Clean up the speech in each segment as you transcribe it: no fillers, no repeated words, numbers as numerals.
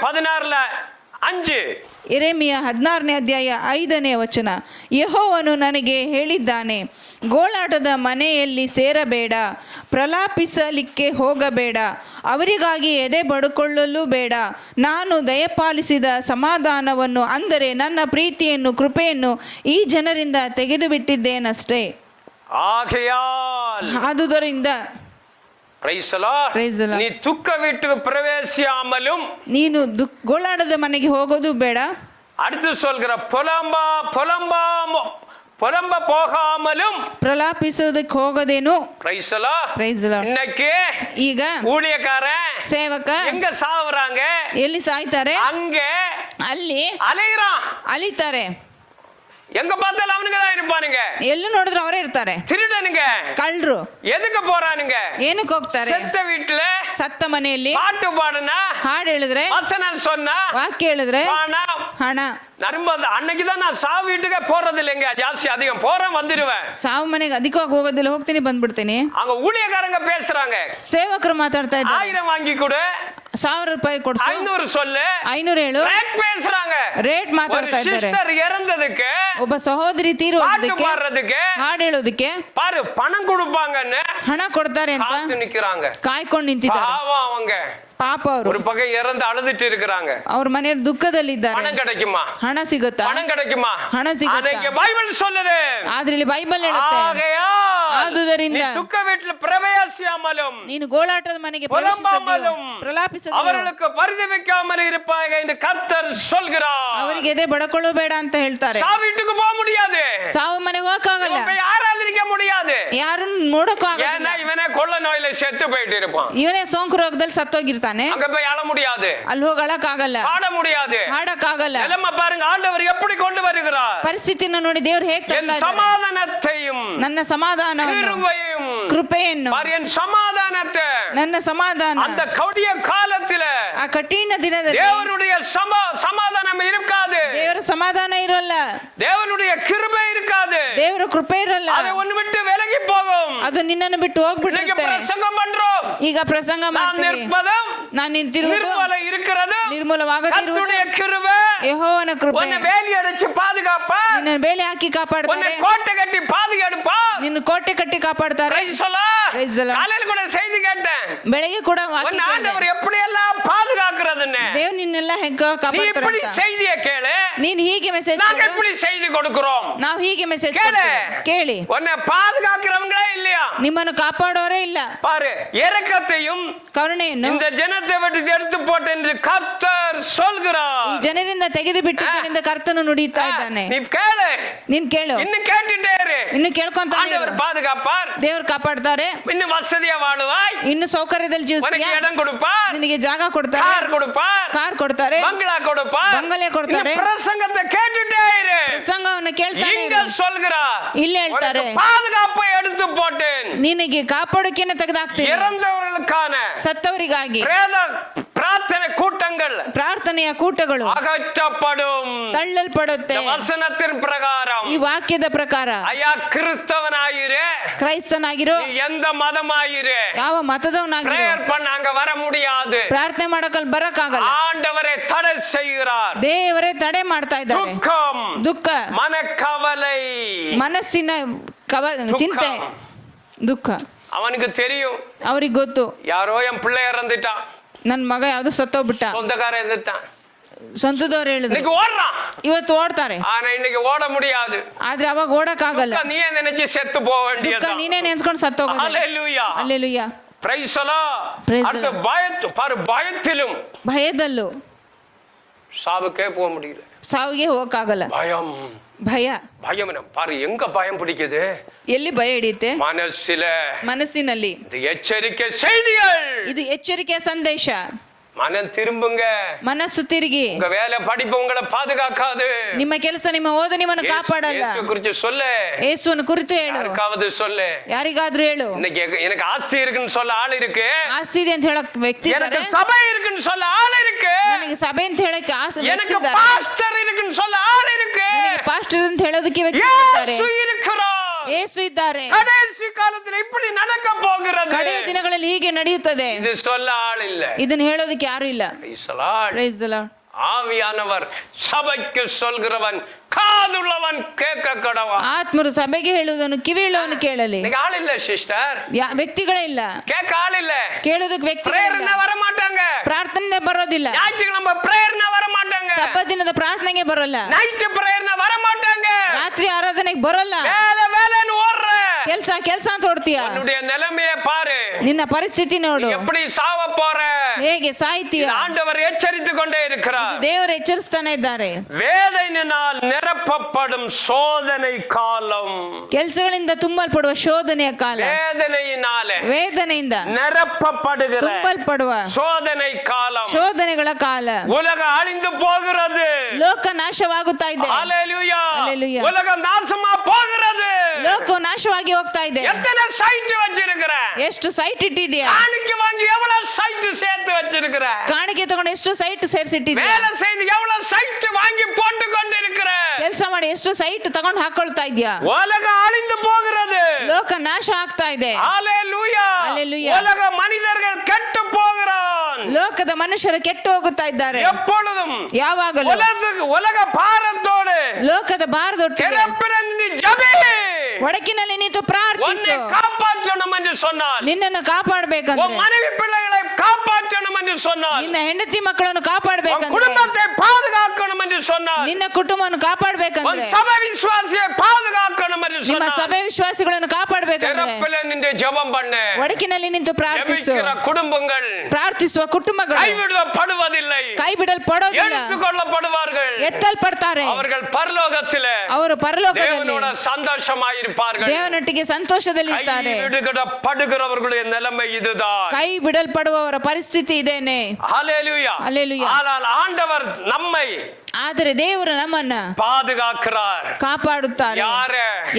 16:5. ಯೆರೆಮೀಯ 16ನೇ ಅಧ್ಯಾಯ 5ನೇ ವಚನ. ಯೆಹೋವನು ನನಗೆ ಹೇಳಿದ್ದಾನೆ, ಗೋಳಾಟದ ಮನೆಯಲ್ಲಿ ಸೇರಬೇಡ, ಪ್ರಲಾಪಿಸಲಿಕ್ಕೆ ಹೋಗಬೇಡ, ಅವರಿಗಾಗಿ ಎದೆ ಬಡುಕೊಳ್ಳಲು ಬೇಡ. ನಾನು ದಯಪಾಲಿಸಿದ ಸಮಾಧಾನವನ್ನು, ಅಂದರೆ ನನ್ನ ಪ್ರೀತಿಯನ್ನು, ಕೃಪೆಯನ್ನು ಈ ಜನರಿಂದ ತೆಗೆದುಬಿಟ್ಟಿದ್ದೇನಷ್ಟೇ. ಆದುದರಿಂದ நீ துக்க வீட்டுக்கு பிரவேசியாமலும், ನೀನು ಗೋಳಾಟದ ಮನೆಗೆ ಹೋಗೋದು ಬೇಡ. அடுத்து சொல்கிற புலம்ப போகாமலும், ಪ್ರಲಾಪಿಸೋದಕ್ಕೆ ಹೋಗದೇನು. இன்னைக்கு ಈಗ ஊழியக்காரன் ಸೇವಕ எங்க சாவுறாங்க, ಎಲ್ಲಿ ಸಾಯ್ತಾರೆ, அங்க ಅಲ್ಲಿ அலைகிறான், ಅಲಿತಾರೆ. எங்க பார்த்தாலும் அவனுங்க தான் இருப்பானுங்க. ಎಲ್ಲೂ ನೋಡಿದ್ರೆ ಅವರೇ ಇರ್ತಾರೆ. திருடனுங்க, ಕಳ್ಳರು. எதுக்கு போறானுங்க, ಏನಕ್ಕೆ ಹೋಗ್ತಾರೆ? செத்த வீட்டுல ಸತ್ತ ಮನೆಯಲ್ಲಿ பாட்டு பாடுனா, ಹಾಡು ಹೇಳಿದ್ರೆ, வசனம் சொன்னா, ವಾಕ್ಯ ಹೇಳಿದ್ರೆ ಹಣ. அன்னைக்குதான் நான் சாவு வீட்டுக்கே போறது இல்லைங்க, ஜாஸ்தி அதிகம் போறேன் வந்துடுவேன். ಸಾವು ಮನೆಗೆ ಅಧಿಕವಾಗಿ ಹೋಗೋದಿಲ್ಲ, ಹೋಗ್ತೀನಿ ಬಂದ್ಬಿಡ್ತೀನಿ. அங்க ஊழியக்காரங்க பேசுறாங்க, ಸೇವಕರು ಮಾತಾಡ್ತಾ ಇದ್ದಾರೆ, 1000 வாங்கி கொடு, 1000 ರೂಪಾಯಿ ಕೊಡ್ಸು, 500 சொல்லு, 500 ಹೇಳು. ரேட் பேசுறாங்க, ರೇಟ್ ಮಾತಾಡ್ತಾ ಇದ್ದಾರೆ. ಸಿಸ್ಟರ್ ಇறந்ததுக்கு, ಒಬ್ಬ ಸಹೋದರಿ ತೀರೋದಕ್ಕೆ, ಹಾಡು ಹೇಳೋದಕ್ಕೆ பாரு பணம் கொடுப்பாங்கன்னு, ಹಣ ಕೊಡ್ತಾರೆ ಅಂತ ಕಾತು ನಿಕ್கிறாங்க, ಕಾಯ್ಕೊಂಡು ನಿಂತಿದ್ದಾರೆ. அவங்க ಪಾಪ ಅವರು ஒரு பக்கம் இறந்து அழுதுட்டு இருக்காங்க. ಅವ್ರ ಮನೆಯಲ್ಲಿ ದುಃಖದಲ್ಲಿದ್ದಾರೆ. பணம் கிடைக்குமா, ಹಣ ಸಿಗುತ್ತಾ, பணம் கிடைக்குமா, ಹಣ ಸಿಗುತ್ತಾ, ಅದಕ್ಕೆ ಬೈಬಲ್ சொல்லுது. ಆದ್ರೆ ಇಲ್ಲಿ ಬೈಬಲ್ ಹೇಳುತ್ತೆ, ಆದುದರಿಂದ துக்க வீட்டில் பிரவேசியாமலும், ನೀನು ಗೋಳಾಟದ ಮನೆಗೆ ಪ್ರಲಾಪಿಸದೆ, அவர்களுக்கு பரிதபிக்காமல் இருப்பாய் என்று கர்த்தர் சொல்கிறார். ಅವರಿಗೆ ಎದೆ ಬಡಕೊಳ್ಳಬೇಡ ಅಂತ ಹೇಳ್ತಾರೆ. சாவு வீட்டுக்கு போக முடியாது, ಸಾವು ಮನೆಗೆ ಹೋಗಕ್ಕಾಗಲ್ಲ, ஆராதனைக்க முடியாது, ಯಾರನ್ನು ನೋಡಕ್ಕಾಗಲ್ಲ. ஏன்னா இவனே கொள்ள நோயில செத்து போயிட்டு இருப்பான், ಇವನೇ ಸೋಂಕು ರೋಗದಲ್ಲಿ ಸತ್ತೋಗಿರ್ತಾನೆ. அங்க போய் அழ முடியாது, ಅಲ್ಲಿ ಹೋಗಕ್ಕಾಗಲ್ಲ, ஆட முடியாது, ಹಾಡಕ್ಕಾಗಲ್ಲ. நிலைமை பாருங்க, ஆண்டவர் எப்படி கொண்டு வருகிறார். ಪರಿಸ್ಥಿತಿಯನ್ನು ನೋಡಿ ದೇವರು ಹೇಗೆ ತಂದ ಸಮಾಧಾನத்தையும், ನನ್ನ ಸಮಾಧಾನವನ್ನು, ಕೃಪೆಯನ್ನು, என் சமாதானத்தை, ನನ್ನ ಸಮಾಧಾನ, அந்த கொடிய காலத்தில, ಆ ಕಠಿಣ ದಿನದಲ್ಲಿ தேவனுடைய சமாதானம் இருக்காது, ದೇವರ ಸಮಾಧಾನ ಇರಲ್ಲ, தேவனுடைய கிருபை இருக்காது, ದೇವರ ಕೃಪೆ ಇರಲ್ಲ. அது ஒன்னு விட்டு விலகி போகும். ಅದು ನಿನ್ನನ್ನು ಬಿಟ್ಟು ಹೋಗ್ಬಿಡುತ್ತೆ. பிரசங்கம் பண்றோம், ಈಗ ಪ್ರಸಂಗ ಮಾಡ್ತೀವಿ, ನಾನು ನಿಂತಿರುವುದು ನಿರ್ಮೂಲವಾಗದಿರುವುದು ಯೆಹೋವನ ಕೃಪೆ. ಬೇಲಿ ಅಡಿಸಿ ಪಾದುಗಾಪ, ನಿನ್ನ ಬೇಲಿ ಹಾಕಿ ಕಾಪಾಡ್ತಾರೆ, ಕೋಟೆ ಕಟ್ಟಿ ಪಾದುಗಾಡುಪಾ, ನಿನ್ನ ಕೋಟೆ ಕಟ್ಟಿ ಕಾಪಾಡ್ತಾರೆ. காலையில கூட செய்தி கேட்டேன், ಬೆಳಗ್ಗೆ ಕೂಡ ஆண்டவர் எப்படி எல்லாம் பாதுகாக்கிறதுன்னு. ದೇವರು ನಿನ್ನೆಲ್ಲ ಹೆಂಗ ಕಾಪಾಡ್ತಾರೆ. செய்தியை ಕೇಳು, ನೀನು ಹೀಗೆ ಮೆಸೇಜ್, நாங்க எப்படி செய்தி கொடுக்கிறோம், ನಾವು ಹೀಗೆ ಮೆಸೇಜ್ ಕೇಳಿ. உன்னை பாதுகாக்கிறவங்களே இல்லையா, ನಿಮ್ಮನ್ನು ಕಾಪಾಡೋರೇ ಇಲ್ಲ. பாரு, இரக்கத்தையும் ಕರುಣೆಯನ್ನು இந்த ஜனத்தை விட்டு எடுத்து போட்டு என்று கர்த்தர் சொல்கிறார். ಈ ಜನರಿಂದ ತೆಗೆದು ಬಿಟ್ಟಿದ್ದರಿಂದ ಕರ್ತನು ನುಡಿಯುತ್ತಾ ಇದ್ದಾನೆ. ನೀ ಕೇಳು, ನೀನ್ ಕೇಳು, ಇನ್ನು ಕೇಳ್ತಿಟ್ಟೇ ಇರು, ಇನ್ನು ಕೇಳ್ಕೊಂತ ஆண்டவர் பாதுகாப்பார், ದೇವರು ಕಾಪಾಡ್ತಾರೆ. ಇನ್ನು ವಸತಿಯ ವಾಳುವಾಯ್, ಇನ್ನು ಸೌಕರ್ಯದಲ್ಲಿ ಜೀವಿಸ್ತೀಯ, ಇடம் ಕೊಡುಪಾರ್, ನಿನಗೆ ಜಾಗ ಕೊಡ್ತಾರೆ, ಕಾರ್ ಕೊಡುಪಾರ್, ಕಾರ್ ಕೊಡ್ತಾರೆ, ಬಂಗ್ಲಾ ಕೊಡುಪಾರ್, ಬಂಗಲೆ ಕೊಡ್ತಾರೆ. பிரசங்கத்தை கேட்டுட்டே இரு, ಪ್ರಸಂಗವನ್ನು ಕೇಳ್ತಾನೆ இங்க சொல்கிறார், ಇಲ್ಲಿ ಹೇಳ್ತಾರೆ, பாதுகாப்பை எடுத்து போட்டேன், ನಿನಗೆ ಕಾಪಾಡುಕೆಯನ್ನು ತೆಗೆದಾಕ್ತೀನಿ, இறந்தவர்களுக்கான ಸತ್ತವರಿಗಾಗಿ ಪ್ರಾರ್ಥನೆ ಕೂಟங்கள், ಪ್ರಾರ್ಥನೆಯ ಕೂಟಗಳು ಅಗற்றಪடும், ತಳ್ಳಲ್ಪಡುತ್ತೆ. ವಚನத்தின் பிரகாரம், ಈ ವಾಕ್ಯದ ಪ್ರಕಾರ, ஐயா கிறிஸ்தவனாயிரு, ಕ್ರೈಸ್ತನಾಗಿರೋ, எந்த மதமாயிரு, ಯಾವ ಮತದವನಾಗಿರೋ, பிரேயர் பண்ண அங்க வர முடியாது, ಪ್ರಾರ್ಥನೆ ಮಾಡಕಲ್ ಬರಕ್ಕಾಗಲ್ಲ. ஆண்டவரை தடை செய்கிறார், ದೇವರೇ ತಡೆ ಮಾಡ್ತಾ ಇದ್ದಾರೆ. துக்கம், ದುಃಖ, மனக்கவலை, ಮನಸ್ಸಿನ ಚಿಂತೆ, ದುಃಖ. அவனுக்கு தெரியும், ಅವ್ರಿಗೆ ಗೊತ್ತು, யாரோ என் பிள்ளை இறந்துட்டான், ನನ್ ಮಗ ಯಾವ್ದು ಸತ್ತೋಗ್ಬಿಟ್ಟ, சொந்தக்கார இறந்துட்டான், ಸ್ವಂತದವ್ರು ಹೇಳಿದ್ರು, இன்னைக்கு ஓடுறான், ಇವತ್ತು ಓಡ್ತಾರೆ, ஆனா இன்னைக்கு ஓட முடியாது. ಆದ್ರೆ ಅವಾಗ ಓಡಕ್ ಆಗಲ್ಲ. நீயே நினைச்சு செத்து போக ದುಃಖ வேண்டியது. ನೀನೇ ನೆನ್ಸ್ಕೊಂಡು ಸತ್ತೋಗ. ஹalleluya, ಹಲ್ಲೆಲೂಯಾ, ಪ್ರೈಸ್ ದಿ ಲಾರ್ಡ್. அடுத்து பயத்திலும், ಭಯದಲ್ಲೂ சாவுக்கே போக முடியல, ಸಾವಿಗೆ ಹೋಗಕ್ಕಾಗಲ್ಲ. பயம், ಭಯ, பயம் பாரு, எங்க பயம் பிடிக்குது, ಎಲ್ಲಿ ಭಯ ಹಿಡಿಯುತ್ತೆ, ಮನಸ್ಸಿನಲ್ಲಿ. இது எச்சரிக்கை செய்திகள், ಇದು ಎಚ್ಚರಿಕೆಯ ಸಂದೇಶ. மனம் திரும்புங்க, ಮನಸ್ಸು ತಿರುಗಿ. உங்க வேலை படிப்பு உங்களை பாதுகாக்காது, ನಿಮ್ಮ ಕೆಲಸ ನಿಮ್ಮ ಓದು ನಿಮ್ಮನ್ನು ಕಾಪಾಡಲ್ಲ. ಯೇಸು ಕುರಿತು சொல்லு, ಯೇಸುವನ್ನು ಕುರಿತು ಹೇಳು, ಯಾರಿಗಾவது சொல்லு, ಯಾರಿಗಾದ್ರೂ ಹೇಳು. இன்னைக்கு எனக்கு ஆஸ்தி இருக்குன்னு சொல்ல ஆள் ಇருக்கு, ಆಸ್ತಿ ಇದೆ ಅಂತ ಹೇಳಕ್ ವ್ಯಕ್ತಿ ಇದ್ದಾರೆ, எனக்கு சபை இருக்குன்னு சொல்ல ஆள் இருக்கு, ನನಗೆ ಸಭೆ ಅಂತ ಹೇಳಕ್ಕೆ ಆಸೆ, எனக்கு பாஸ்டர் இருக்குன்னு சொல்ல ஆள் இருக்கு, ನನಗೆ ಪಾಸ್ಟರ್ ಅಂತ ಹೇಳೋದಕ್ಕೆ ವ್ಯಕ್ತಿ ಇದ್ದಾರೆ. ಯೇಸು இருக்கிறார், ಯೇಸು ಇದ್ದಾರೆ. கடைசி காலத்துல இப்படி நடக்க போகிறது. ಕಡೆಯ ದಿನಗಳಲ್ಲಿ ಹೀಗೆ ನಡೆಯುತ್ತದೆ. இது சொல்ல ஆள் இல்ல. ಇದನ್ನ ಹೇಳೋದಕ್ಕೆ ಯಾರು ಇಲ್ಲ. Praise the Lord. Praise the Lord. ஆவியானவர் சபைக்கு சொல்கிறவன் காதுள்ளவன் கேட்க கடவான். ಆತ್ಮರು ಸಭೆಗೆ ಹೇಳುವುದನ್ನು ಕಿವಿಯುಳ್ಳವನು ಕೇಳಲಿ. நீங்க ஆள் இல்ல சிஸ்டர், ವ್ಯಕ್ತಿಗಳೇ ಇಲ್ಲ, கேட்க ஆள் இல்ல, ಕೇಳೋದಕ್ಕೆ ವ್ಯಕ್ತಿಗಳೇ பிரேயர்ನ ಇಲ್ಲ, வர மாட்டாங்க, ಪ್ರಾರ್ಥನೆ ಬರೋದಿಲ್ಲ, ஞாயிற்றுக்கிழமை பிரேயர்ನ வர மாட்டாங்க, ಸಬ್ಬತ್ ದಿನದ ಪ್ರಾರ್ಥನೆಗೆ ಬರೋಲ್ಲ, நைட் பிரேயர்ನ வர மாட்டாங்க, ರಾತ್ರಿ ಆರಾಧನೆಗೆ ಬರೋಲ್ಲ, வேலை வேலைன்னு ஓடுற ಕೆಲ್ಸ ಅಂತ ಓಡ್ತೀಯ. உன்னுடைய நிலைமையை பாரு, ನಿನ್ನ ಪರಿಸ್ಥಿತಿ ನೋಡು, எப்படி சாவ போற, ಹೇಗೆ ಸಾಯ್ತೀಯ. ஆண்டவர் எச்சரித்து கொண்டே இருக்கிறார். ದೇವರು ಎಚ್ಚರಿಸ್ತಾನೆ ಇದ್ದಾರೆ. வேதனையினால் நிரப்பப்படும் சோதனை காலம், ಕೆಲಸಗಳಿಂದ ತುಂಬಲ್ಪಡುವ ಶೋಧನೆಯ ಕಾಲ, ವೇದನೆಯಿಂದ நிரப்பப்படுகிற ತುಂಬಲ್ಪಡುವ சோதனை காலம், ಶೋಧನೆಗಳ ಕಾಲ. உலக அழிந்து போகிறது, ಲೋಕ ನಾಶವಾಗುತ್ತಾ ಇದೆ. ஹalleluya, ஹalleluya. உலகம் நாசமா போகிறது, ಲೋಕವು ನಾಶವಾಗಿ ಹೋಗ್ತಾ ಇದೆ. எத்தனை சைட் வச்சிருக்கிற, ಎಷ್ಟು ಸೈಟ್ ಇಟ್ಟಿದ್ಯಾ, காணிக்கை வாங்கி எவ்வளவு சைட் சேர்த்து வச்சிருக்கிற, ಕಾಣಿಕೆ ತಗೊಂಡು ಎಷ್ಟು ಸೈಟ್ ಸೇರಿಸಿಟ್ಟಿದ್ಯಾ, வேலை செய்து எவ்வளவு சைட் வாங்கி போட்டு கொண்டிருக்கிற, ಕೆಲಸ ಮಾಡಿ ಎಷ್ಟು ಸೈಟ್ ತಗೊಂಡು ಹಾಕೊಳ್ತಾ ಇದ್ಯಾ. உலகம் அழிந்து போகிறது, ಲೋಕ ನಾಶ ಆಗ್ತಾ ಇದೆ. ஹalleluya, ஹalleluya. உலக மனிதர்கள் கெட்டு போகிறான், ಲೋಕದ ಮನುಷ್ಯರು ಕೆಟ್ಟು ಹೋಗುತ್ತಾ ಇದ್ದಾರೆ. எப்பொழுதும் ಯಾವಾಗಲೂ உலக பாரத்தோடு ಲೋಕದ ಭಾರದೊಟ್ಟಿಗೆ திறப்பிலிருந்து ஜெபி, ಒಡಕಿನಲ್ಲಿ ನಿಂತು உன்னை ಪ್ರಾರ್ಥಿಸು. காப்பாற்றணும் என்று சொன்னார், ನಿನ್ನನ್ನು ಕಾಪಾಡಬೇಕಂದ್ರೆ, உன் மனைவி பிள்ளைகளை காப்பாற்றணும் என்று சொன்னார், ನಿನ್ನ ಹೆಂಡತಿ ಮಕ್ಕಳನ್ನು உன் ಕಾಪಾಡಬೇಕಂದ್ರೆ, குடும்பத்தை பாதுகாக்கணும் என்று சொன்னார், ನಿನ್ನ ಕುಟುಂಬವನ್ನು உன் ಕಾಪಾಡಬೇಕಂದ್ರೆ, சபை விசுவாசியை பாதுகாக்கணும் என்று ನಿಮ್ಮ சொன்னார். ಸಭೆ ವಿಶ್ವಾಸಿಗಳನ್ನು ಕಾಪಾಡಬೇಕಂದ್ರೆ திறப்பில நின்று ஜெபம் பண்ணு, ಒಡಕಿನಲ್ಲಿ ನಿಂತು ಪ್ರಾರ್ಥಿಸು. ஜெபிக்கிற குடும்பங்கள் ಪ್ರಾರ್ಥಿಸುವ ಕುಟುಂಬಗಳು கைவிடப்படுவதில்லை, ಕೈ ಬಿಡಲ್ಪಡೋದಿಲ್ಲ, எடுத்துக்கொள்ளப்படுவார்கள், ಎತ್ತಲ್ಪಡ್ತಾರೆ. அவர்கள் பரலோகத்திலே ಅವರು ಪರಲೋಕದಲ್ಲಿ தேவனோட சந்தோஷமாயிருப்பார்கள். ದೇವನೊಟ್ಟಿಗೆ ಸಂತೋಷದಲ್ಲಿ ಇರ್ತಾರೆ. கைவிடப்படுகிறவர்களுடைய நிலைமை இதுதான். ಕೈ ಬಿಡಲ್ಪಡುವವರ ಪರಿಸ್ಥಿತಿ ಇದೇನೆ. ஹalleluya. ஹalleluya. ஆனால் ஆண்டவர் நம்மை ಆದರೆ ದೇವರು ನಮ್ಮನ್ನ பாதுகாக்கிறார். ಕಾಪಾಡುತ್ತಾರೆ.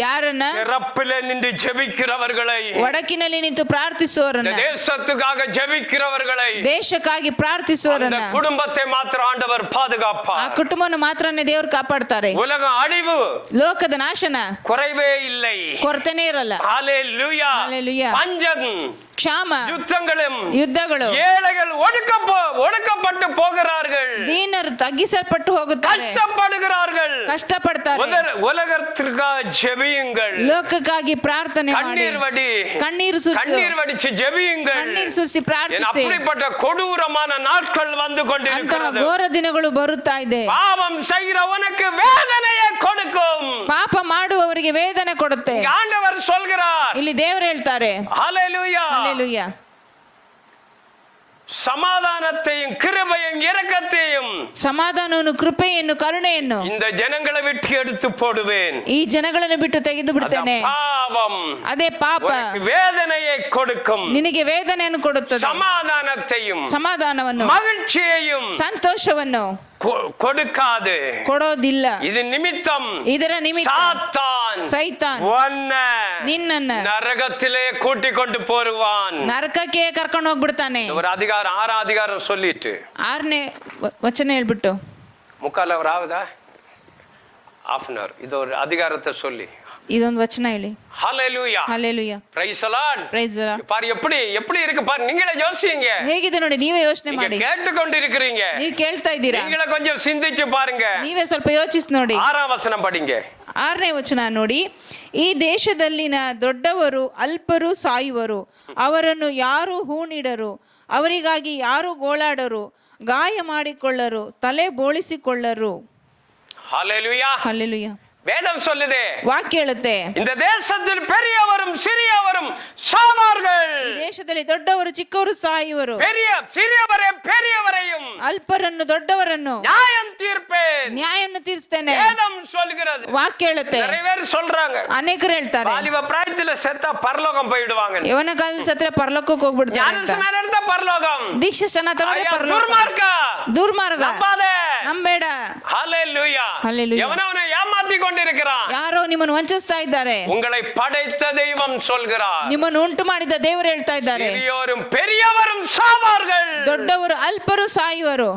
ಯಾರನ್ನ? திறப்பிலே நின்று ஜெபிக்கிறவர்களை, ಒಡಕಿನಲ್ಲಿ ನಿಂತು ಪ್ರಾರ್ಥಿಸುವವರನ್ನ, தேசத்துக்காக ஜெபிக்கிறவர்களை, ದೇಶಕ್ಕಾಗಿ ಪ್ರಾರ್ಥಿಸುವವರನ್ನ, அந்த குடும்பத்தை ಮಾತ್ರ ஆண்டவர் ಆ பாதுகாப்பார். ಕುಟುಂಬವನ್ನು ಮಾತ್ರನೇ ದೇವರು ಕಾಪಾಡ್ತಾರೆ. உலக அழிவு, ಲೋಕದ ನಾಶನ குறைவே இல்லை. ಕೊರತೆನೇ ಇರಲ್ಲ. ஹalleluya. ஹalleluya. பஞ்சம், ಕ್ಷಾಮ, யுத்தங்களும், ಯುದ್ಧಗಳು, ஏழைகள் ஒடுக்கப்பட்டு போகிறார்கள், ದೀನರು ತಗ್ಗಿಸಲ್ಪಟ್ಟು ಹೋಗುತ್ತಾರೆ, கஷ்டப்படுகிறார்கள், ಕಷ್ಟಪಡ್ತಾರೆ. உலகத்திற்காக ஜெபியுங்கள், ಲೋಕಕ್ಕಾಗಿ ಪ್ರಾರ್ಥನೆ ಮಾಡಿ, கண்ணீர் வடி, ಕಣ್ಣೀರು கண்ணீர் வடிச்சு ஜெபியுங்கள். ಕಣ್ಣೀರು ಸುರಿಸಿ ಪ್ರಾರ್ಥಿಸಿ. அப்படிப்பட்ட கொடூரமான நாட்கள் வந்து ಅಂತಹ கொண்டிருக்கிறது. ಘೋರ ದಿನಗಳು ಬರುತ್ತಾ ಇದೆ. பாவம் செய்கிற உனக்கு வேதனையை கொடுக்கும், ಪಾಪ ಮಾಡುವವರಿಗೆ ವೇದನೆ ಕೊಡುತ್ತೆ. ஆண்டவர் சொல்கிறார். ಇಲ್ಲಿ ದೇವರು ಹೇಳ್ತಾರೆ. ஹalleluya. ಹಲ್ಲೆಲೂಯಾ. சமாதானத்தையும் கிருபையும் இரக்கத்தையும், ಸಮಾಧಾನವನ್ನು, ಕೃಪೆಯನ್ನು, ಕರುಣೆಯನ್ನು இந்த ஜனங்களை விட்டு எடுத்து போடுவேன். ಈ ಜನಗಳನ್ನು ಬಿಟ್ಟು ತೆಗೆದು ಬಿಡ್ತೇನೆ. பாவம் ಅದೇ ಪಾಪ உனக்கு வேதனையை கொடுக்கும், ನಿನಗೆ ವೇದನೆಯನ್ನು ಕೊಡುತ್ತದೆ. சமாதானத்தையும் ಸಮಾಧಾನವನ್ನು, மகிழ்ச்சியையும் ಸಂತೋಷವನ್ನು கொடுக்காது. ಕೊಡೋದಿಲ್ಲ. இது நிமித்தம் ಇದರ ನಿಮಿತ್ತ சாத்தான் ಸೈತಾನ್ உன்னை ನಿನ್ನನ್ನ நரகத்திலே கூட்டிக் கொண்டு போருவான். ನರಕಕ್ಕೆ ಕರ್ಕೊಂಡು ಹೋಗ್ಬಿಡ್ತಾನೆ. ஒரு அதிகாரம் 6 அதிகாரம் சொல்லிட்டு 6ನೇ ವಚನ ಹೇಳ್ಬಿಟ್ಟು 3 hour ஆகுதா, half an hour, இது ஒரு அதிகாரத்தை சொல்லி ಇದೊಂದು ವಚನ ಹೇಳಿ. ஹalleluya. Hallelujah. praise the lord. Praise the Lord. பாரு எப்படி இருக்கு பாரு, நீங்களே யோசிங்க, ಹೇಗಿದೆ ನೋಡಿ, ನೀವೇ ಯೋಚನೆ நீங்க ಮಾಡಿ. கேட்டுக்கொண்டிருக்கிறீங்க, ನೀವು ಕೇಳ್ತಾ ಇದ್ದೀರಾ, நீங்களே கொஞ்சம் சிந்திச்சு பாருங்க. ನೀವೇ ಸ್ವಲ್ಪ ಯೋಚಿಸಿ ನೋಡಿ. 6ாம் வசனம் படிங்க. 6ನೇ ವಚನ ನೋಡಿ. ಈ ದೇಶದಲ್ಲಿನ ದೊಡ್ಡವರು ಅಲ್ಪರು ಸಾಯುವರು, ಅವರನ್ನು ಯಾರು ಹೂಣಿಡರು, ಅವರಿಗಾಗಿ ಯಾರು ಗೋಳಾಡರು, ಗಾಯ ಮಾಡಿಕೊಳ್ಳರು, ತಲೆ ಬೋಳಿಸಿಕೊಳ್ಳರು. ஹalleluya. ಹಲ್ಲೆಲೂಯಾ. வேதம் சொல்லுதே, ವಾಕ್ಯ ಹೇಳುತ್ತೆ, இந்த தேசத்தில் பெரியவரும் சிறியவரும் சாவார்கள். ಈ ದೇಶದಲ್ಲಿ ದೊಡ್ಡವರು ಚಿಕ್ಕವರು ಸಾಯುವರು, பெரியவரையும் ಅಲ್ಪರನ್ನು ದೊಡ್ಡವರನ್ನು நியாயம் தீர்ப்பேன். ನ್ಯಾಯವನ್ನು ತೀರಿಸ್ತೇನೆ. வேதம் சொல்கிறது. ವಾಕ್ಯ ಹೇಳುತ್ತೆ. நிறைய பேர் சொல்றாங்க, ಅನೇಕರು ಹೇಳ್ತಾರೆ, வாலிப பிராயத்துல செத்தா பரலோகம் போயிடுவாங்க, ಯವನ ಕಾಲದಲ್ಲಿ ಸತ್ರ ಪರಲೋಕಕ್ಕೆ ಹೋಗ್ಬಿಡ್ತಾರೆ ಅಂತ. ஞானஸ்நானம் எடுத்தா பரலோகம், ದೀಕ್ಷೆ ಸ್ನಾನ ತಗೊಂಡ್ರೆ ಪರಲೋಕ. துர்மார்க்க ದುರ್ಮಾರ್ಗ நம்பாதே. ನಂಬೇಡ. ஹalleluya. ஹல்லேலூயா. எவனவனை ஏமாத்த ஏமாத்தி கொண்டிருக்கிறான். ಯಾರೋ ನಿಮ್ಮನ್ನು ವಂಚಿಸ್ತಾ ಇದ್ದಾರೆ. உங்களை படைத்த தெய்வம் சொல்கிறார், ನಿಮ್ಮನ್ನು ಉಂಟು ಮಾಡಿದ ದೇವರು ಹೇಳ್ತಾ ಇದ್ದಾರೆ, பெரியோரும் பெரியவரும் சாவார்கள், ದೊಡ್ಡವರು ಅಲ್ಪರು ಸಾಯುವರು,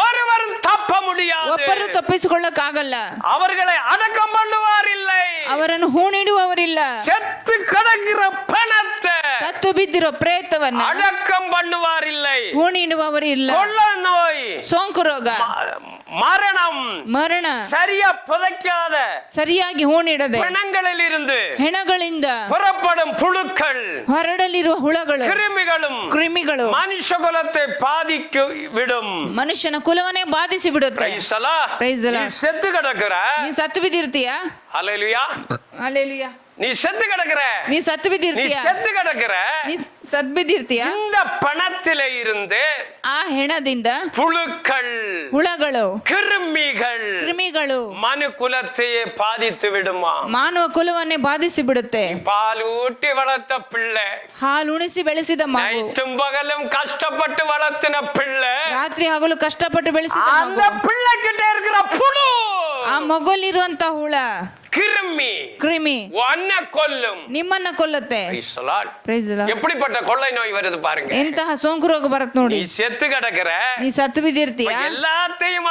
ஒருவரும் தப்ப முடியாது, ಒಬ್ಬರು ತಪ್ಪಿಸಿಕೊಳ್ಳಕ್ಕಾಗಲ್ಲ, அவர்களை அடக்கம் பண்ணுவார் இல்லை, ಅವರನ್ನು ಹೂಣಿಡುವವರಿಲ್ಲ, செத்து கிடக்கிற பணத்தை ಸತ್ತು ಬಿದ್ದಿರೋ ಪ್ರೇತವನ್ನ அடக்கம் பண்ணுவார் இல்லை, ಹೂಣಿಡುವವರಿಲ್ಲ, கொள்ள நோய், ಸೋಂಕು ರೋಗ, மரணம், ಮರಣ, சரியா புதைக்காத ಸರಿಯಾಗಿ ಹೂಣಿಡದೆ பிணங்களில் இருந்து ಹೆಣಗಳಿಂದ புறப்படும் புழுக்கள், ಹೊರಡಲಿರುವ ಹುಳಗಳು, கிருமிகளும் மனுஷ குலத்தை பாதிக்கு விடும். ಮನುಷ್ಯನ ಕುಲವನ್ನೇ ಬಾಧಿಸಿ ಬಿಡುತ್ತೆ. Praise the Lord. நீ செத்து கிடக்குற, ನೀ ಸತ್ತು ಬಿದ್ದಿರ್ತೀಯ, ஹல்லேலூயா, ಹಲ್ಲೆಲೂಯಾ, நீ செத்து கிடக்குற, ನೀ ಸತ್ತು நீ ಬಿದ್ದಿರ್ತೀಯ, செத்து கிடக்குற, ನೀ ಸತ್ತು ಬಿದ್ದಿರ್ತೀಯ. இந்த பணத்திலே இருந்து ಆ ಹೆಣದಿಂದ புழுக்கள், ಹುಳಗಳು, கிருமிகள் மனு குலத்தையே பாதித்து விடுமா. ಮಾನವ ಕುಲವನ್ನೇ ಬಾಧಿಸಿ ಬಿಡುತ್ತೆ. பால் ஊட்டி வளர்த்த பிள்ளை, ಹಾಲು ಉಣಿಸಿ ಬೆಳೆಸಿದ ಮಗು, நைட்டும் பகலும் கஷ்டப்பட்டு வளர்த்தின பிள்ளை, ರಾತ್ರಿ ಹಗಲು ಕಷ್ಟಪಟ್ಟು ಬೆಳೆಸಿದ அந்த ಮಗು, பிள்ளை கிட்ட இருக்கிற புழு, ಆ ಮಗುವಲ್ಲಿರುವಂತ ಹುಳ, கிருமி ஒன்ன கொல்லும், ನಿಮ್ಮನ್ನ ಕೊಲ್ಲುತ್ತೆ. Praise the Lord. Praise the Lord. எப்படிப்பட்ட கொள்ளை நோய் வருது பாருங்க. ಎಂತಹ ಸೋಂಕು ರೋಗ ಬರುತ್ತೆ ನೋಡಿ. நீ செத்து கிடக்குற, ನೀ ಸತ್ತು ಬಿದ್ದಿರ್ತೀಯ, எல்லாத்தையும்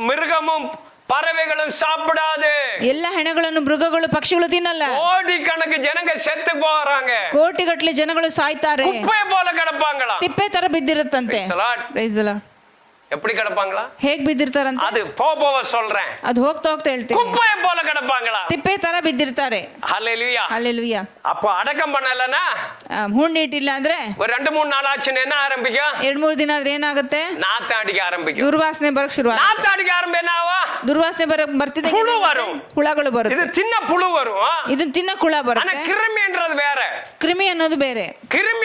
மிருகமும் பறவைகளும் சாப்பிடாது, ಎಲ್ಲ ಹೆಣಗಳನ್ನು ಮೃಗಗಳು ಪಕ್ಷಿಗಳು ತಿನ್ನಲ್ಲ. கோடி கணக்கு ஜனங்க செத்து போறாங்க, ಕೋಟಿಗಟ್ಟಲೆ ಜನಗಳು ಸಾಯ್ತಾರೆ, குப்பை போல கிடப்பாங்களா. ತಿಪ್ಪೆ ತರ ಬಿದ್ದಿರುತ್ತಂತೆ. Praise the Lord. Praise the Lord. எப்படி கிடப்பாங்களா? ಹೇಗ್ ಬಿದ್ದಿರ್ತಾರಂತ அது போக சொல்றேன், ಅದು ಹೋಗ್ತಾ ಹೋಗ್ತಾ ಹೇಳ್ತೀನಿ. குப்பை போல கிடப்பாங்களா, ತಿಪ್ಪೆ ತರ ಬಿದ್ದಿರ್ತಾರೆ. ஹல்லேலூயா. ಹಲ್ಲೆಲೂಯಾ. அப்போ அடக்கம் பண்ணலனா, ಹುಣ್ಣು ಇಟ್ಟಿಲ್ಲ ಅಂದ್ರೆ ஒரு 2-3 நாள் ஆச்சுன்னு என்ன ஆரம்பிக்கும்? 2-3 ದಿನ ಆದ್ರೆ ಏನಾಗುತ್ತೆ? நாத்தம் அடிக்க ஆரம்பிக்கும். ದುರ್ವಾಸನೆ ಬರಕ್ ಶುರು ಆಗುತ್ತೆ. நாத்தம் அடிக்க ஆரம்பினாவா, ದುರ್ವಾಸನೆ ಬರ್ತಿದೆ, புழு வரும், ಹುಳಗಳು இது ಬರುತ್ತೆ. சின்ன புழு வரும். ಇದನ್ನ ತಿನ್ನ ಹುಳ ஆனா ಬರುತ್ತೆ. கிருமின்றது வேற. ಕ್ರಿಮಿ ಅನ್ನೋದು ಬೇರೆ. கிருமಿ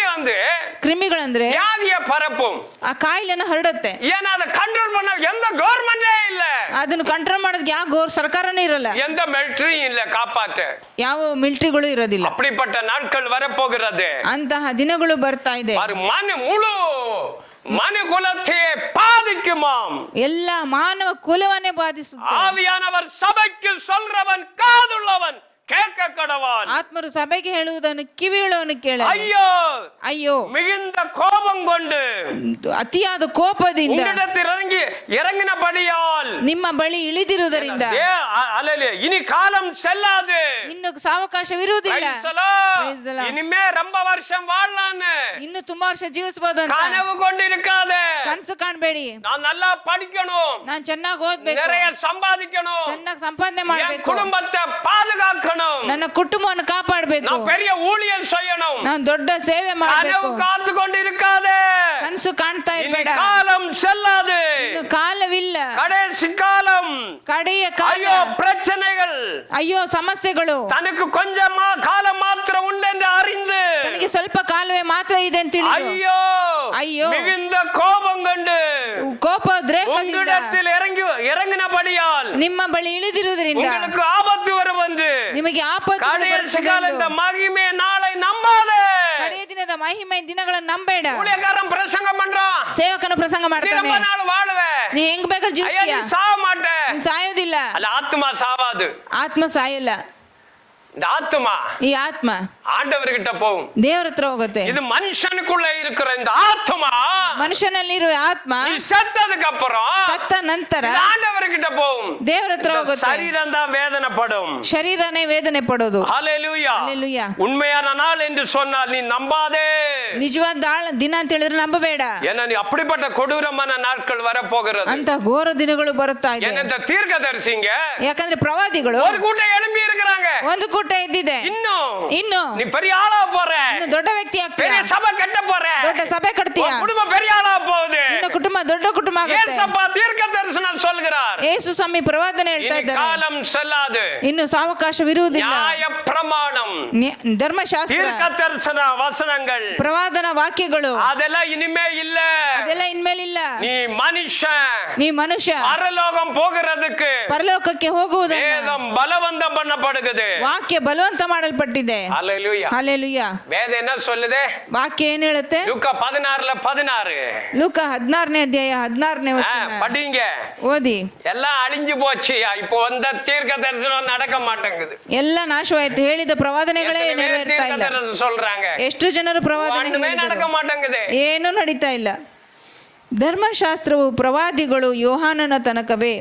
ಕ್ರಿಮಿಗಳಂದ್ರೆ வியாதிய பரப்பும். ಆ ಕಾಯಿಲೆನ ಹರಡುತ್ತೆ. ஏன்னா அதை கண்ட்ரோல் பண்ண எந்த கவர்மெண்டே இல்ல, ಅದನ್ನು ಕಂಟ್ರೋಲ್ ಮಾಡೋದಕ್ಕೆ ಯಾವ ಸರ್ಕಾರನೇ ಇರಲ್ಲ, எந்த மிலிಟರಿ இல்ல காப்பாற்ற. ಯಾವ ಮಿಲಿಟರಿಗಳು ಇರೋದಿಲ್ಲ. அப்படிப்பட்ட நாட்கள் வரப்போகிறது. ಅಂತಹ ದಿನಗಳು ಬರ್ತಾ ಇದೆ. மனு குலத்தையே பாதிக்குமாம். ಎಲ್ಲ ಮಾನವ ಕುಲವನ್ನೇ ಬಾಧಿಸುತ್ತೆ. ஆவியானவர் சபைக்கு சொல்றவன் காதுள்ளவன் கேட்க கடவான். ಆತ್ಮರು ಸಭೆಗೆ ಹೇಳುವುದನ್ನು ಕಿವಿಯುಳ್ಳವನು ಕೇಳ. ஐயோ ಅಯ್ಯೋ, மிகுந்த கோபம் கொண்டு ಅತಿಯಾದ ಕೋಪದಿಂದ உன்னிடத்தில் இறங்கினபடியால் ನಿಮ್ಮ ಬಳಿ ಇಳಿದಿರುವುದರಿಂದ இனி காலம் செல்லாது, ಇನ್ನು ಸಾವಕಾಶವಿರುವುದಿಲ್ಲ. Praise the Lord. இனிமே ரொம்ப வருஷம் வாழலான்னு ಇನ್ನು ತುಂಬಾ ವರ್ಷ ಜೀವಿಸಬಹುದು ಅಂತ கனவு கொண்டிருக்காதே. ಕನಸು ಕಾಣಬೇಡಿ. நான் நல்லா படிக்கணும், ನಾನು ಚೆನ್ನಾಗಿ ಓದ್ಬೇಕು, நிறைய சம்பாதிக்கணும், ಚೆನ್ನಾಗಿ ಸಂಪಾದನೆ என் ಮಾಡಬೇಕು, குடும்பத்தை பாதுகாக்கணும், ನನ್ನ ಕುಟುಂಬವನ್ನು ಕಾಪಾಡಬೇಕು, நான் பெரிய ஊழியம் செய்யணும், ನಾನು ದೊಡ್ಡ ಸೇವೆ ಮಾಡಬೇಕು. கனவு காத்து கொண்டிருக்காதே. ಕನಸು ಕಾಣ್ತಾ இனி ಇರಬೇಡ. காலம் செல்லாது, ಇನ್ನು ಕಾಲವಿಲ್ಲ. கடைசி காலம். ಕಡೆಯ ಕಾಲ. ஐயோ பிரச்சனைகள், ಅಯ್ಯೋ ಸಮಸ್ಯೆಗಳು. தனக்கு கொஞ்சமா காலம் மாத்திரம் உண்டென்று அறிந்து ತನಗೆ ಸ್ವಲ್ಪ ಕಾಲವೇ ಮಾತ್ರ ಇದೆ ಅಂತ ತಿಳಿದು ஐயோ ಅಯ್ಯೋ மிகுந்த கோபம் கொண்டு ಕೋಪೋದ್ರೇಕದಿಂದ உங்களிடத்தில் இறங்கினபடியால் ನಿಮ್ಮ ಬಳಿ ಇಳಿದಿರುವುದರಿಂದ உங்களுக்கு ஆபத்து வரும் என்று ನಿಮಗೆ ಆಪತ್ತು கடைசி கால இந்த மகிமை நாளை நம்பாதே. ಕಡೆಯ ದಿನದ ಮಹಿಮೆ ದಿನಗಳನ್ನು ನಂಬೇಡ. ஊழியக்காரன் பிரசங்கம் பண்றான், ಸೇವಕನು ಪ್ರಸಂಗ ಮಾಡ್ತಾನೆ, ரொம்ப நாள் வாழுவே, ನೀ ಹೆಂಗ್ ಬೇಕಾದ್ರೆ ஐயா ಜೀವಿಸ್ತೀಯ, நீ சாவ மாட்டே. ನೀನ್ ಸಾಯೋದಿಲ್ಲ. அல்ல ஆத்மா சாவாது, ಆತ್ಮ ಸಾಯಲ್ಲ. இந்த ஆத்மா ಈ ಆತ್ಮ ஆண்டவர்கிட்ட போகும். ದೇವರ ಹತ್ರ ಹೋಗುತ್ತೆ. இது மனுஷனுக்குள்ள இருக்கிற இந்த ஆத்மா ಮನುಷ್ಯನಲ್ಲಿರುವ ಆತ್ಮ நீ செத்ததுக்கு அப்புறம் ಸತ್ತ ನಂತರ ஆண்டவர்கிட்ட போகும். ದೇವರ ಹತ್ರ ಹೋಗುತ್ತೆ. சரீரம் தான் வேதனைப்படும், ಶರೀರನೇ ವೇದನೆ ಪಡೋದು. ஹல்லேலூயா. ಹಲ್ಲೆಲೂಯಾ. உண்மையான நாள் என்று சொன்னால் நீ நம்பாதே. ನಿಜವಾದ ದಿನ ಅಂತ ಹೇಳಿದ್ರೆ ನಂಬಬೇಡ. ஏன்னா நீ அப்படிப்பட்ட கொடூரமான நாட்கள் வரப்போகிறது. ಅಂತ ಘೋರ ದಿನಗಳು ಬರುತ್ತಾ ಇದೆ. என்ன இந்த தீர்க்கதரிசிங்க ಯಾಕಂದ್ರೆ ಪ್ರವಾದಿಗಳು ஒரு கூட்டம் எழும்பி இருக்கிறாங்க, ಒಂದು ಕೂಟ ಇದ್ದಿದೆ. ಇನ್ನು நீ பெரிய ஆளா போற, ಇನ್ನು ದೊಡ್ಡ ವ್ಯಕ್ತಿ ಆಗ್ತೀಯ, பெரிய சபை கட்ட போற, ದೊಡ್ಡ ಸಭೆ ಕಟ್ತೀಯ, உன் குடும்பம் பெரிய ஆளா போகுது. ನಿನ್ನ ಕುಟುಂಬ ದೊಡ್ಡ ಕುಟುಂಬ ಆಗುತ್ತೆ. ஏசப்பா தீர்க்கதரிசனம் சொல்கிறார், ಯೇಸು ಸ್ವಾಮಿ ಪ್ರವಾದನೆ ಹೇಳ್ತಾ இனி ಇದ್ದಾರೆ, காலம் செல்லாது. ಇನ್ನು ಸಾವಕಾಶವಿರುವುದಿಲ್ಲ. நியாய பிரமாணம், ಧರ್ಮಶಾಸ್ತ್ರ, தீர்க்கதரிசன வசனங்கள், ಪ್ರವಾದನ ವಾಕ್ಯಗಳು அதெல்லாம் இனிமே இல்ல. ಅದೆಲ್ಲ ಇನ್ಮೇಲಿಲ್ಲ. நீ மனுஷன், ನೀ ಮನುಷ್ಯ பரலோகம் போகிறதுக்கு ಪರಲೋಕಕ್ಕೆ ಹೋಗುವುದನ್ನು வேதம் பலவந்தம் பண்ணப்படுகிறது. ವಾಕ್ಯ ಬಲವಂತ ಮಾಡಲ್ಪಟ್ಟಿದೆ. ஹல்லேலூயா. ಹಲ್ಲೆಲೂಯಾ. வேதம் என்ன சொல்லுது? ವಾಕ್ಯ ಏನ್ ಹೇಳುತ್ತೆ? லூக்கா 16:16 ಲೂಕ 16ನೇ ಅಧ್ಯಾಯ 16ನೇ ವಚನ படிங்க. ಓದಿ. எல்லாம் அழிஞ்சு போச்சு, இப்போ வந்த தீர்க்க தரிசனம் நடக்க மாட்டேங்குது. ಎಲ್ಲ ನಾಶವಾಯ್ತು, ಹೇಳಿದ ಪ್ರವಾದನೆಗಳೇ ನೆರವೇರ್ತಾ ಇಲ್ಲ. சொல்றாங்க, ಎಷ್ಟು ಜನರು ಪ್ರವಾದನೆ நடக்க மாட்டேங்குது, ಏನೂ ನಡೀತಾ ಇಲ್ಲ. ಧರ್ಮಶಾಸ್ತ್ರವು ಪ್ರವಾದಿಗಳು ಯೋಹಾನನ ತನಕವೇ.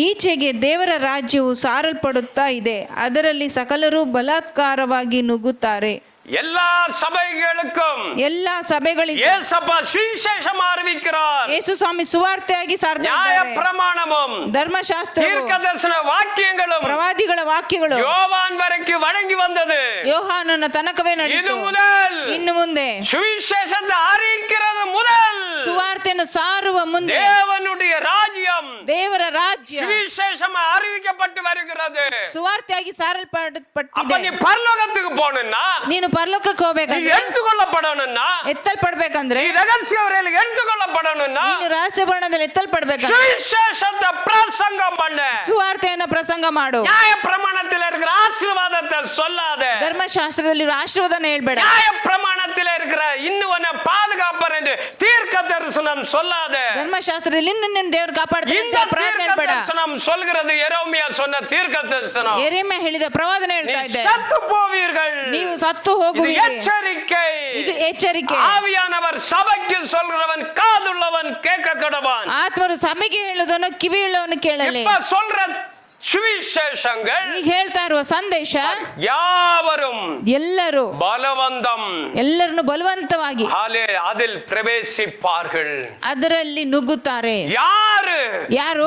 ಈಚೆಗೆ ದೇವರ ರಾಜ್ಯವು ಸಾರಲ್ಪಡುತ್ತಾ ಇದೆ, ಅದರಲ್ಲಿ ಸಕಲರು ಬಲಾತ್ಕಾರವಾಗಿ ನುಗ್ಗುತ್ತಾರೆ. எல்லா சபைகளுக்கும் ಎಲ್ಲಾ ಸಭೆಗಳಿಗೆ ஏசப்பா சுவிசேஷம் அறிவிக்கிறார். ಯೇಸು ಸ್ವಾಮಿ ಸುವಾರ್ತೆಯಾಗಿ ಸಾರ್ತಾ நியாய ಇದ್ದಾರೆ. பிரமாணமும் ಧರ್ಮಶಾಸ್ತ್ರವು தீர்க்கதரிசன வாக்கியங்களும் ಪ್ರವಾದಿಗಳ ವಾಕ್ಯಗಳು யோவான் வரைக்கும் வழங்கி வந்தது. ಯೋಹಾನನ ತನಕವೇ இது ನಡೆಯಿತು. முதல் ಇನ್ನು ಮುಂದೆ சுவிசேஷத்தை அறிவிக்கிறது முதல் ಸುವಾರ್ತೆಯನ್ನು ಸಾರುವ ಮುಂದೆ தேவனுடைய ராஜ்யம், ದೇವರ ರಾಜ್ಯ சுவிசேஷம் அறிவிக்கப்பட்டு வருகிறது. ಸುವಾರ್ತೆಯಾಗಿ அப்ப ಸಾರಲ್ಪಟ್ಟಿದೆ. நீ பரலோகத்துக்கு போகணும்னா, ನೀನು ಪರಲೋಕಕ್ಕೆ நீ ಹೋಗ್ಬೇಕಂದ್ರೆ, எடுத்துக்கொள்ளப்படணும்னா, ಎತ್ತಲ್ಪಡ್ಬೇಕಂದ್ರೆ, நீ ரகசிய உரையில் எடுத்துக்கொள்ளப்படணும்னா, ನೀನು ರಹಸ್ಯ ವರ್ಣದಲ್ಲಿ ಎತ್ತಲ್ಪಡ್ಬೇಕಂದ್ರೆ சுவிசேஷத்தை பிரசங்கம் பண்ண. ಸುವಾರ್ತೆಯನ್ನು ಪ್ರಸಂಗ ಮಾಡು. நியாய பிரமாணத்தில் இருக்கிற ஆசீர்வாதத்தை சொல்லாத. ಧರ್ಮಶಾಸ್ತ್ರದಲ್ಲಿ ಆಶೀರ್ವಾದನ ಹೇಳ್ಬೇಡ. நியாய பிரமாணத்தில் இருக்கிற இன்னும் உன்னை பாதுகாப்பர் என்று தீர்க்க தரிசனம் சொல்லாத. ಧರ್ಮಶಾಸ್ತ್ರದಲ್ಲಿ ನಿನ್ನ ದೇವರು ಕಾಪಾಡ್ತಾನೆ இந்த ಅಂತ ಪ್ರಾರ್ಥನೆ தீர்க்க ಹೇಳ್ಬೇಡ. தரிசனம் சொல்கிறது எரேமியா சொன்ன தீர்க்க தரிசனம். ಯೆರೆಮೀಯ ಹೇಳಿದ ಪ್ರವಾದನೆ ಹೇಳ್ತಾ ಇದೆ, சத்து போவீர்கள், ನೀವು ಸತ್ತು இது ಹೋಗುವಿರಿ. எச்சரிக்கை. ಇದು ಎಚ್ಚರಿಕೆ. ஆவியானவர் சபைக்கு சொல்கிறவன் காதுள்ளவன் கேட்க கடவான். ಆತ್ಮರು ಸಭೆಗೆ ಹೇಳುವುದನ್ನು ಕಿವಿಯುಳ್ಳವನು ಕೇಳಲಿ. இப்ப சொல்ற சுவிசேஷங்கள் ಈಗ ಹೇಳ್ತಾ ಇರುವ ಸಂದೇಶ யாவரும் ಎಲ್ಲರೂ பலவந்தம் ಎಲ್ಲರನ್ನು ಬಲವಂತವಾಗಿ அதில் பிரவேசிப்பார்கள். ಅದರಲ್ಲಿ ನುಗ್ಗುತ್ತಾರೆ. ಯಾರು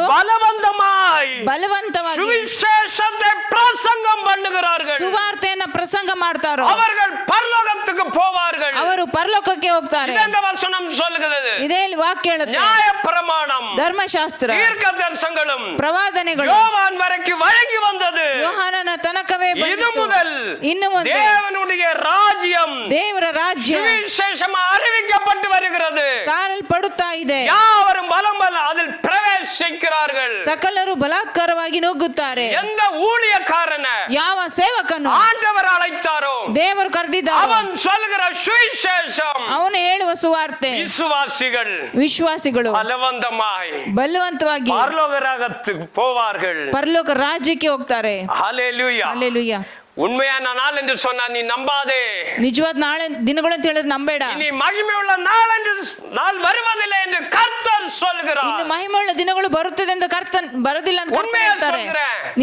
ಬಲವಂತವಾಗಿ சுவிசேஷத்தை பிரசங்கம் பண்ணுகிறார்கள், ಸುವಾರ್ತೆಯನ್ನು ಪ್ರಸಂಗ ಮಾಡ್ತಾರೋ அவர்கள் பரலோகத்துக்கு போவார்கள். ಅವರು ಪರಲೋಕಕ್ಕೆ ಹೋಗ್ತಾರೆ. இந்த வசனம் சொல்லுகிறது. ಇದೇ ವಾಕ್ಯ ಹೇಳುತ್ತೆ, நியாய பிரமாணம், ಧರ್ಮಶಾಸ್ತ್ರ, தீர்க்க தரிசனங்களும் ಪ್ರವಾದನೆಗಳು யோவான் வரைக்கும் வழங்கி வந்தது. ಯೋಹಾನನ ತನಕವೇ இது ಬಂದಿತು. முதல் ಇನ್ನು ಮುಂದೆ தேவனுடைய ராஜ்யம், ದೇವರ ರಾಜ್ಯ சுவிசேஷம் அறிவிக்கப்பட்டு வருகிறது. ಸಾರಲ್ಪಡುತ್ತಾ ಇದೆ. யாவரும் பலம் அதில் பிரவேசிக்கிறார்கள். ಸಕಲರು ಬಲಾತ್ಕಾರವಾಗಿ ನುಗ್ಗುತ್ತಾರೆ. எந்த ஊழியக்காரன ಯಾವ ಸೇವಕನು ஆண்டவர் அழைத்தாரோ ದೇವರು ಕರೆದಿದ್ದಾರೋ அவன் சொல்கிற சுவிசேஷம் ಅವನು ಹೇಳುವ ಸುವಾರ್ತೆ விசுவாசிகள் ವಿಶ್ವಾಸಿಗಳು பலவந்தமாய் ಬಲವಂತವಾಗಿ பரலோகத்துக்கு போவார்கள், ಪರಲೋಕ ರಾಜ್ಯಕ್ಕೆ ಹೋಗ್ತಾರೆ. ஹல்லேலூயா. ಹಲ್ಲೆಲೂಯಾ. உண்மையான நாள் என்று சொன்னா நீ நம்பாதே. ನಿಜವಾದ ನಾಳೆ ದಿನಗಳು ಅಂತ ಹೇಳಿದ್ರೆ ನಂಬೇಡ. இனி மகிமையுள்ள நாள் வருவதில்லை என்று கர்த்தர் சொல்கிறார். ಇನ್ನು ಮಹಿಮೆಯುಳ್ಳ ದಿನಗಳು ಬರುತ್ತದೆ ಎಂದು ಕರ್ತನ್ ಬರೋದಿಲ್ಲ ಅಂತ ಕರ್ತನ್ ಹೇಳ್ತಾರೆ.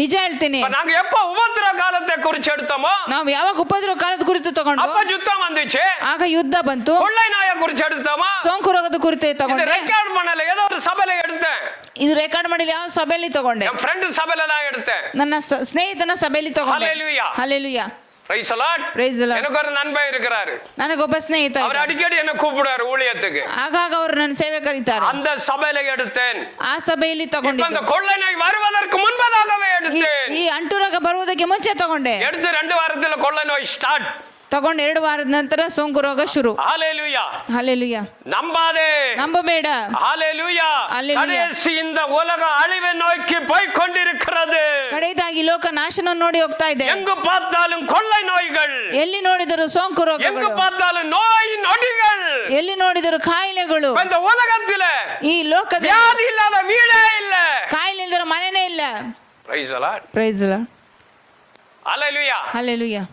ನಿಜ ಹೇಳ್ತೀನಿ. நாங்க எப்ப உபத்திர காலத்தை குறிச்சு எடுத்தோமோ, ನಾವು ಯಾವಾಗ ಉಪದ್ರವ ಕಾಲದ ಕುರಿತು ತಗೊಂಡು அப்ப யுத்தம் வந்துச்சு. ಆಗ ಯುದ್ಧ ಬಂತು. கொள்ளை நாயை குறிச்சு எடுத்தோமா, ಸೋಂಕು ರೋಗದ ಕುರಿತು ತಗೊಂಡೆ. ரெக்கார்ட் பண்ணல, ஏதோ ஒரு சபையில எடுத்தேன். ಇದು ರೆಕಾರ್ಡ್ ಮಾಡಿಲ್ಲ, ಯಾವ ಸಭೆಯಲ್ಲಿ ತಗೊಂಡೆ? என் ஃப்ரெண்ட் சபையில தான் எடுத்தேன். ನನ್ನ ಸ್ನೇಹಿತನ ಸಭೆಯಲ್ಲಿ ತಗೊಂಡೆ. ஹல்லேலூயா. Hallelujah. Praise the Lord. Praise the Lord. எனக்கு ஒரு நண்பன் இருக்கிறாரு. ನನಗೊಬ್ಬ ಸ್ನೇಹಿತ அவர் ಅಡಿக்கடி என்ன கூப்பிடுறாரு ஊழியத்துக்கு. ಆಗಾಗ ಅವರು ನನ್ನ ಸೇವೆ ಕರೀತಾರೆ. அந்த சபையில எடுத்தேன். ಆ ಸಭೆಯಲ್ಲಿ ತಗೊಂಡೆ. அந்த கொள்ளை நோய் வருவதற்கு முன்பதாகவே எடுத்தேன். ಈ ಅಂಟುರೋಗ ಬರುವುದಕ್ಕೆ ಮುಂಚೆ ತಗೊಂಡೆ. எடுத்து 2 வாரத்துல கொள்ளை நோய் ஸ்டார்ட். ತಗೊಂಡು 2 ವಾರದ ನಂತರ ಸೋಂಕು ರೋಗ ಶುರು. ஹல்லேலூயா. ಹಲ್ಲೆಲೂಯಾ. நம்பாதே. ನಂಬಬೇಡ. ஹல்லேலூயா. ஹல்லேலூயா. கடைசி இந்த உலக அழிவை நோக்கி போய் கொண்டிருக்கிறது. ಕಡೆಯದಾಗಿ ಲೋಕ ನಾಶನ ನೋಡಿ ಹೋಗ್ತಾ ಇದೆ. எங்கு பார்த்தாலும் கொள்ளை நோய்கள், ಎಲ್ಲಿ ನೋಡಿದರೂ ಸೋಂಕು எங்கு ರೋಗಗಳು, பார்த்தாலும் நோய் நொடிகள். ಎಲ್ಲಿ ನೋಡಿದರೂ ಕಾಯಿಲೆಗಳು. இந்த உலகத்துல ಈ ಲೋಕದ வியாதி இல்லாத வீடே இல்ல. ಕಾಯಿಲೆ ಇಲ್ಲದ ಮನೆನೇ ಇಲ್ಲ. Praise the Lord. Praise the Lord. Hallelujah. Hallelujah.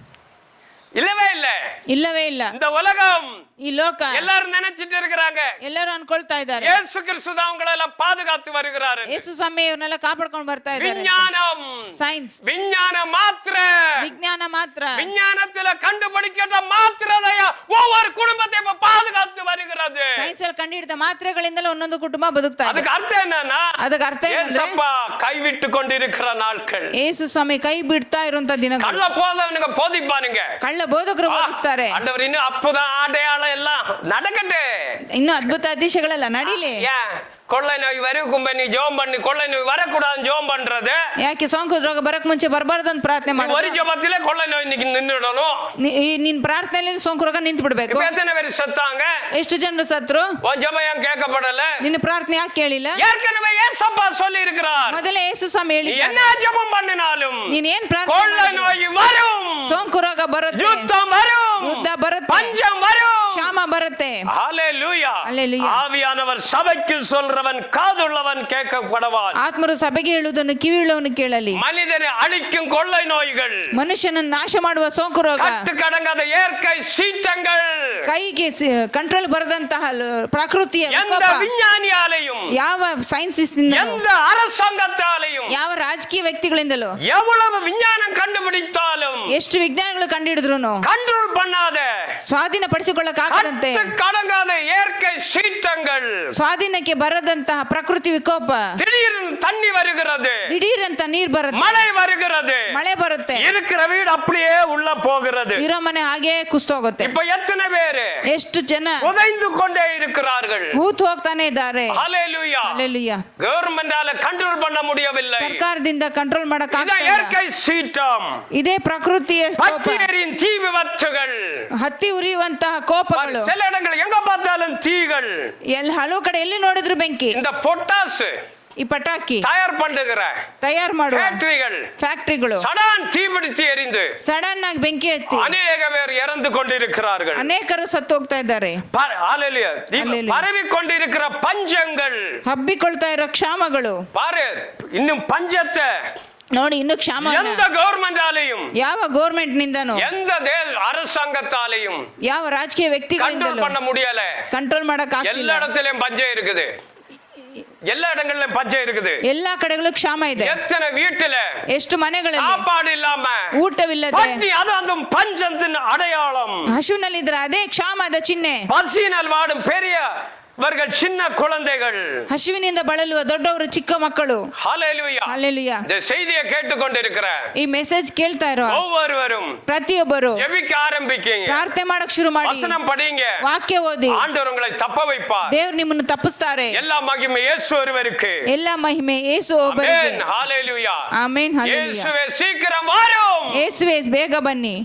இல்லவே இல்ல. ಇಲ್ಲವೇ ಇಲ್ಲ. இந்த உலகம் ಈ ಲೋಕ எல்லாரும் நினைச்சிட்டு இருக்கிறாங்க, ಎಲ್ಲರೂ ಅನ್ಕೊಳ್ತಾ ಇದ್ದಾರೆ இயேசு கிறிஸ்து தான் உங்களை எல்லாம் பாதுகாத்து வருகிறாரு. ಯೇಸು ಸ್ವಾಮಿ ಇವ್ರನ್ನೆಲ್ಲ ಕಾಪಾಡ್ಕೊಂಡು ಬರ್ತಾ ಇದ್ದಾರೆ. விஞ்ஞானம், ಸೈನ್ಸ್, விஞ்ஞானம் மாத்திர, ವಿಜ್ಞಾನ ಮಾತ್ರ, விஞ்ஞானத்துல கண்டுபிடிக்கிற மாத்திரதைய ஒவ்வொரு குடும்பத்தை இப்ப பாதுகாத்து வருகிறது. ಸೈನ್ಸ್ ಅಲ್ಲಿ ಕಂಡುಹಿಡಿದ ಮಾತ್ರೆಗಳಿಂದಲೇ ಒಂದೊಂದು ಕುಟುಂಬ ಬದುಕ್ತಾ ಇದೆ. அதுக்கு அர்த்தம் என்னன்னா, ಅದಕ್ಕೆ ಅರ್ಥ ಏನಂದ್ರೆ ஏசப்பா கைவிட்டு கொண்டிருக்கிற நாட்கள். ಯೇಸು ಸ್ವಾಮಿ ಕೈ ಬಿಡ್ತಾ ಇರುವಂತ ದಿನಗಳು. கள்ள போதவனுங்க போதிப்பானுங்க, ಕಳ್ಳ ಬೋಧಕರು ಬೋಧಿಸ್ತಾರೆ. ஆண்டவர் இன்னும் அற்புதம் அடையாளம் எல்லாம் நடக்கட்டு, ಇನ್ನು ಅದ್ಭುತ ಅತಿಶಯಗಳೆಲ್ಲ ನಡೀಲಿ. ஏன் கொள்ளை நோய் வரைக்கும் நீ ஜெபம் பண்ணி கொள்ளை நோய் வரக்கூடாதுன்னு ஜெபம் பண்றது? ಯಾಕೆ ಸೋಂಕು ರೋಗ ಬರಕ್ ಮುಂಚೆ ಬರಬಾರ್ದು ಅಂತ ಪ್ರಾರ್ಥನೆ ஒரு ಮಾಡೋದು? ஜெபத்திலே கொள்ளை நோய் இன்னைக்கு நின்னுடணும். ನಿನ್ ಪ್ರಾರ್ಥನೆಯಲ್ಲಿ ಸೋಂಕು ರೋಗ ನಿಂತು ಬಿಡ್ಬೇಕು. இப்ப எத்தனை பேர் செத்தாங்க? ಎಷ್ಟು ಜನರು ಸತ್ರು? உன் ஜெபம் ஏன் கேட்கப்படல? ನಿನ್ನ ಪ್ರಾರ್ಥನೆ ಯಾಕೆ ಕೇಳಿಲ್ಲ? ஏற்கனவே ஏசப்பா சொல்லி இருக்கிறார், ಮೊದಲೇ ಯೇಸು ಸ್ವಾಮಿ ಹೇಳಿದ್ದಾರೆ, என்ன ஜெபம் பண்ணினாலும் ನೀನ್ ಏನ್ ಪ್ರಾರ್ಥನೆ கொள்ளை ಮಾಡಿದ್ರು நோய் வரும், ಸೋಂಕು ರೋಗ ಬರುತ್ತೆ, யுத்தம் வரும், ಯುದ್ಧ ಬರುತ್ತೆ, பஞ்சம் வரும், ಕ್ಷಾಮ ಬರುತ್ತೆ. ஹalleluya. Hallelujah. ஆவியானவர் சபைக்கு சொல்றவன் காதுள்ளவன் கேட்கப்படவான். ಆತ್ಮರು ಸಭೆಗೆ ಹೇಳುವುದನ್ನು ಕಿವಿಯುಳ್ಳವನು ಕೇಳಲಿ. மனிதனை அழிக்கும் கொள்ளை நோய்கள், ಮನುಷ್ಯನನ್ನು ನಾಶ ಮಾಡುವ ಸೋಂಕು ರೋಗ, கட்டுக்கடங்காத இயற்கை சீற்றங்கள், ಕೈಗೆ ಕಂಟ್ರೋಲ್ ಬರದಂತಹ ಪ್ರಕೃತಿಯ எந்த ವಿಕೋಪ, விஞ்ஞானியாலையும் ಯಾವ ಸೈನ್ಸಿಸ್ನಿಂದ, எந்த அரசாங்கத்தாலையும் ಯಾವ ರಾಜಕೀಯ ವ್ಯಕ್ತಿಗಳಿಂದಲೂ, எவ்வளவு விஞ்ஞானம் கண்டுபிடித்தாலும் ಎಷ್ಟು ವಿಜ್ಞಾನಿಗಳು ಕಂಡುಹಿಡಿದ್ರು கண்ட்ரோல் பண்ணாத ಸ್ವಾಧೀನಪಡಿಸಿಕೊಳ್ಳಕ್ಕಾಗದಂತೆ கடங்காத இயற்கை சீற்றங்கள், ಸ್ವಾಧೀನಕ್ಕೆ ಬರದಂತಹ ಪ್ರಕೃತಿ ವಿಕೋಪ, திடீர்னு தண்ணி வருகிறது, ದಿಢೀರಂತ ನೀರ್ ಬರುತ್ತೆ, மழை வருகிறது, ಮಳೆ ಬರುತ್ತೆ, இருக்கிற வீடு அப்படியே உள்ள போகிறது. ಇರೋ ಮನೆ ಹಾಗೆ ಕುಸ್ತೋಗುತ್ತೆ. இப்ப எத்தனை பேரு ಎಷ್ಟು ಜನ புதைந்து கொண்டே இருக்கிறார்கள். ಹೂತು ಹೋಗ್ತಾನೆ ಇದ್ದಾರೆ. ஹalleluya. Hallelujah. கவர்மெண்டால கண்ட்ரோல் பண்ண முடியவில்லை. ಸರ್ಕಾರದಿಂದ ಕಂಟ್ರೋಲ್ இத ಮಾಡಕ್ಕಾಗ್ತಾ ಇಲ್ಲ. இயற்கை சீற்றம், ಇದೇ ಪ್ರಕೃತಿಯ ಕೋಪ, பட்டியரின் தீ விபத்துகள், ಹತ್ತಿ ಉರಿಯುವಂತಹ ಕೋಪಗಳು, சில இடங்கள் எங்க பார்த்தாலும் தீகள். ಹಲವು ಕಡೆ ಎಲ್ಲಿ ನೋಡಿದ್ರು ಬೆಂಕಿ. இந்த பொட்டாஸ் ಈ ಪಟಾಕಿ தயார் பண்ணுகிற ತಯಾರು ಮಾಡುವ ஃபேக்டரிகள் ಫ್ಯಾಕ್ಟರಿಗಳು சடான் தீபிடிச்சு எரிந்து ಸಡನ್ ಆಗಿ ಬೆಂಕಿ ಹತ್ತಿ அநேக பேர் இறந்து கொண்டிருக்கிறார்கள். ಅನೇಕರು ಸತ್ತು ಹೋಗ್ತಾ ಇದ್ದಾರೆ. ஹalleluya. Hallelujah. பரவி கொண்டிருக்கிற பஞ்சங்கள், ಹಬ್ಬಿಕೊಳ್ತಾ ಇರೋ ಕ್ಷಾಮಗಳು, பாரு இன்னும் பஞ்சத்தை ನೋಡಿ ಇನ್ನು ಕ್ಷಾಮ எந்த கவர்மெண்டாலையும் ಯಾವ ಗೌರ್ಮೆಂಟ್ ನಿಂದನೂ எந்த அரசாங்கத்தாலையும் ಯಾವ ರಾಜಕೀಯ கண்ட்ரோல் ವ್ಯಕ್ತಿಗಳಿಂದಲೂ பண்ண முடியல. ಕಂಟ್ರೋಲ್ ಮಾಡಕ್ எல்லா ಆಗ್ತಿಲ್ಲ. இடத்திலும் பஞ்சம் இருக்குது, எல்லா இடங்களிலும் பஞ்சம் இருக்குது. ಎಲ್ಲಾ ಕಡೆಗಳು ಕ್ಷಾಮ ಇದೆ. எத்தனை வீட்டுல ಎಷ್ಟು ಮನೆಗಳಲ್ಲಿ சாப்பாடு இல்லாம ಊಟವಿಲ್ಲದೆ பட்டி, அது அந்த பஞ்சத்தின் அடையாளம். ಹಸುವಿನಲ್ಲಿದ್ರೆ ಅದೇ ಕ್ಷಾಮದ ಚಿಹ್ನೆ. பசியினால் வாடும் பெரியவர்கள், சின்ன குழந்தைகள். ಹಸುವಿನಿಂದ ಬಳಲುವ ದೊಡ್ಡವರು, ಚಿಕ್ಕ ಮಕ್ಕಳು. ஹalleluya. Hallelujah. இந்த செய்தியை கேட்டுக்கொண்டிருக்கிற ಈ ಮೆಸೇಜ್ ಕೇಳ್ತಾ ಇರೋ ஒவ்வொருவரும் ಪ್ರತಿಯೊಬ್ಬರು ஜெபிக்க ஆரம்பிக்கீங்க, ಪ್ರಾರ್ಥನೆ ಮಾಡಕ್ ಶುರು ಮಾಡಿ, வசனம் படிங்க, ವಾಕ್ಯ ಓದಿ. ஆண்டவர் உங்களை தப்ப வைப்பார். ದೇವ್ರು ನಿಮ್ಮನ್ನು ತಪ್ಪಿಸ್ತಾರೆ. எல்லா மகிமை இயேசு ஒருவருக்கு. ಎಲ್ಲ ಮಹಿಮೆ ಯೇಸು ಒಬ್ಬರಿಗೆ. ஆமென். ஹalleluya. ಆಮೆನ್. ಹಲ್ಲೆಲೂಯಾ. இயேசுவே சீக்கிரம் வாரும். ಯೇಸುವೇ ಬೇಗ ಬನ್ನಿ.